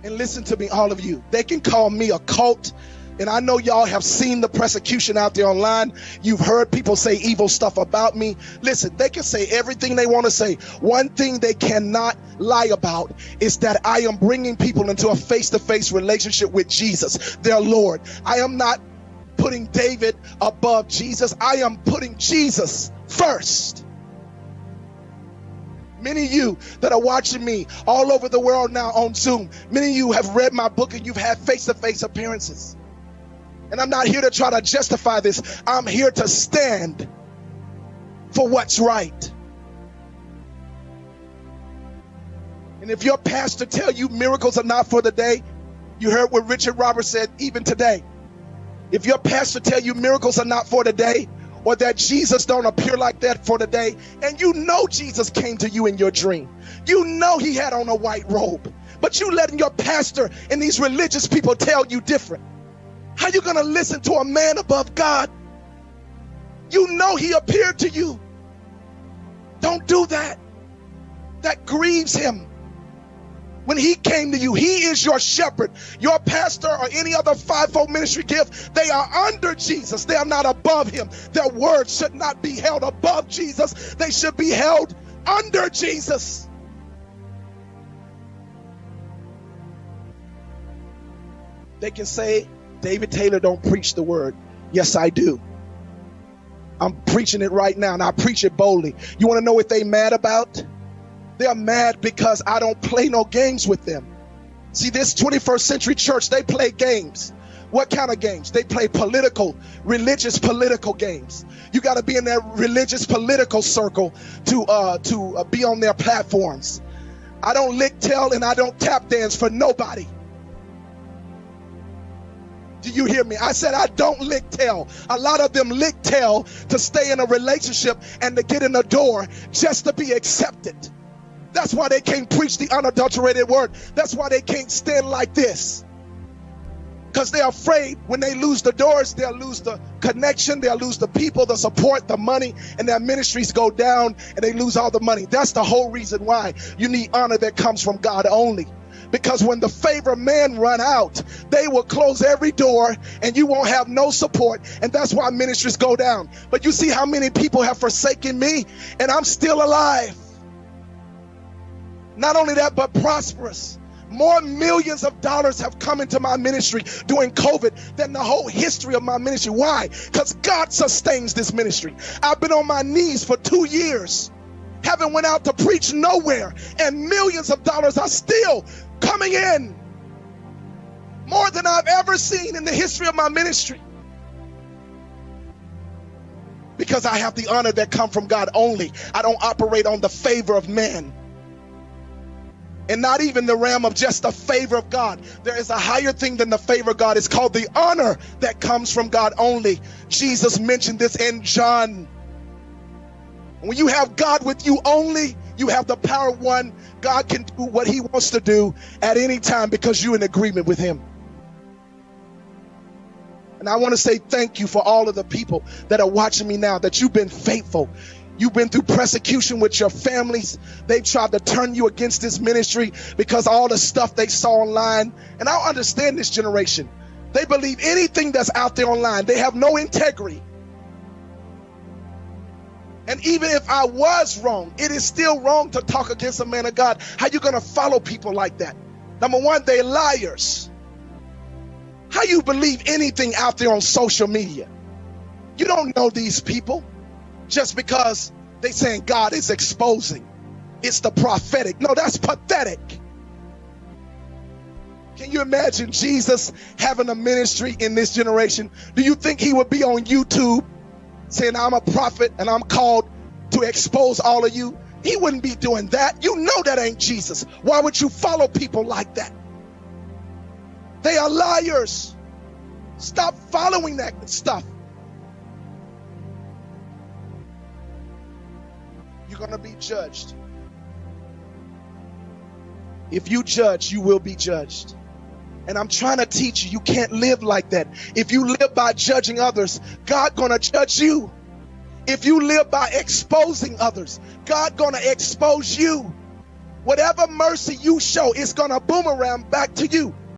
And listen to me, all of you. They can call me a cult. And I know y'all have seen the persecution out there online. You've heard people say evil stuff about me. Listen, they can say everything they want to say. One thing they cannot lie about is that I am bringing people into a face-to-face relationship with Jesus, their Lord. I am not putting David above Jesus. I am putting Jesus first. Many of you that are watching me all over the world now on Zoom, many of you have read my book and you've had face-to-face appearances. And I'm not here to try to justify this. I'm here to stand for what's right. And if your pastor tell you miracles are not for the day, you heard what Richard Roberts said even today. If your pastor tell you miracles are not for the day, or that Jesus don't appear like that for the day, and you know Jesus came to you in your dream, you know he had on a white robe, but you letting your pastor and these religious people tell you different. How you gonna listen to a man above God? You know he appeared to you. Don't do that. That grieves him. When he came to you, he is your shepherd. Your pastor or any other fivefold ministry gift, they are under Jesus. They are not above him. Their words should not be held above Jesus. They should be held under Jesus. They can say, David Taylor don't preach the word. Yes, I do. I'm preaching it right now, and I preach it boldly. You want to know what they mad about? They're mad because I don't play no games with them. See, this 21st century church, they play games. What kind of games? They play religious political games. You got to be in that religious political circle to be on their platforms. I don't lick tail and I don't tap dance for nobody. Do you hear me? I said I don't lick tail. A lot of them lick tail to stay in a relationship and to get in the door just to be accepted. That's why they can't preach the unadulterated word. That's why they can't stand like this. Because they're afraid when they lose the doors, they'll lose the connection, they'll lose the people, the support, the money, and their ministries go down and they lose all the money. That's the whole reason why you need honor that comes from God only. Because when the favor of man run out, they will close every door and you won't have no support. And that's why ministries go down. But you see how many people have forsaken me and I'm still alive. Not only that, but prosperous. More millions of dollars have come into my ministry during COVID than the whole history of my ministry. Why? Because God sustains this ministry. I've been on my knees for 2 years. Haven't went out to preach nowhere. And millions of dollars are still coming in. More than I've ever seen in the history of my ministry. Because I have the honor that comes from God only. I don't operate on the favor of man. And not even the realm of just the favor of God. There is a higher thing than the favor of God. It's called the honor that comes from God only. Jesus mentioned this in John. When you have God with you only, you have the power of one. God can do what he wants to do at any time because you're in agreement with him. And I want to say thank you for all of the people that are watching me now, that you've been faithful. You've been through persecution with your families. They tried to turn you against this ministry because all the stuff they saw online. And I understand this generation. They believe anything that's out there online. They have no integrity. And even if I was wrong, it is still wrong to talk against a man of God. How you going to follow people like that? Number one, they're liars. How you believe anything out there on social media? You don't know these people. Just because they saying God is exposing. It's the prophetic. No, that's pathetic. Can you imagine Jesus having a ministry in this generation? Do you think he would be on YouTube saying I'm a prophet and I'm called to expose all of you? He wouldn't be doing that. You know that ain't Jesus. Why would you follow people like that? They are liars. Stop following that stuff. You're going to be judged. If you judge, you will be judged. And I'm trying to teach you, you can't live like that. If you live by judging others, God going to judge you. If you live by exposing others, God going to expose you. Whatever mercy you show, it's going to boomerang back to you.